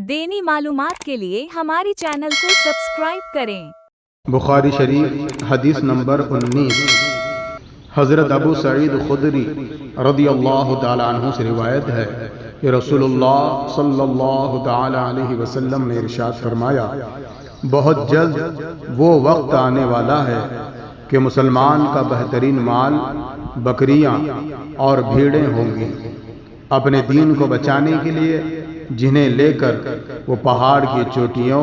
دینی معلومات کے لیے ہماری چینل کو سبسکرائب کریں۔ بخاری شریف حدیث نمبر 19۔ حضرت ابو سعید خدری رضی اللہ تعالی عنہ سے روایت ہے کہ رسول اللہ صلی اللہ تعالی علیہ وسلم نے ارشاد فرمایا، بہت جلد وہ وقت آنے والا ہے کہ مسلمان کا بہترین مال بکریاں اور بھیڑیں ہوں گی، اپنے دین کو بچانے کے لیے جنہیں لے کر وہ پہاڑ کی چوٹیوں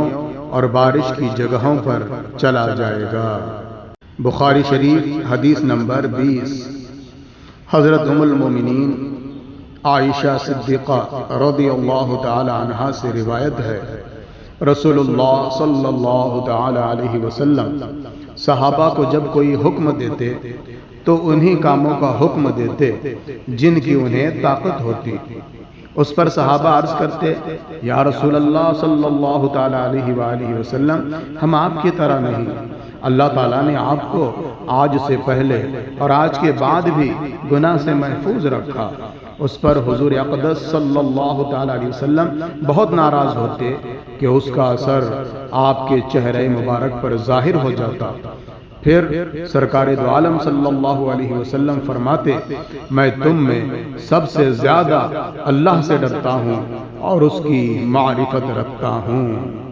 اور بارش کی جگہوں پر چلا جائے گا۔ بخاری شریف حدیث نمبر 20۔ حضرت ام المومنین عائشہ صدیقہ رضی اللہ تعالی عنہا سے روایت ہے، رسول اللہ صلی اللہ تعالی علیہ وسلم صحابہ کو جب کوئی حکم دیتے تو انہی کاموں کا حکم دیتے جن کی انہیں طاقت ہوتی۔ اس پر صحابہ عرض کرتے، یا رسول اللہ صلی اللہ تعالی علیہ وآلہ وسلم، ہم آپ کی طرح نہیں، اللہ تعالیٰ نے آپ کو آج سے پہلے اور آج کے بعد بھی گناہ سے محفوظ رکھا۔ اس پر حضور اقدس صلی اللہ تعالی علیہ وسلم بہت ناراض ہوتے کہ اس کا اثر آپ کے چہرے مبارک پر ظاہر ہو جاتا۔ پھر سرکار دو عالم صلی اللہ علیہ وسلم فرماتے، میں تم میں سب سے زیادہ اللہ سے ڈرتا ہوں اور اس کی معرفت رکھتا ہوں۔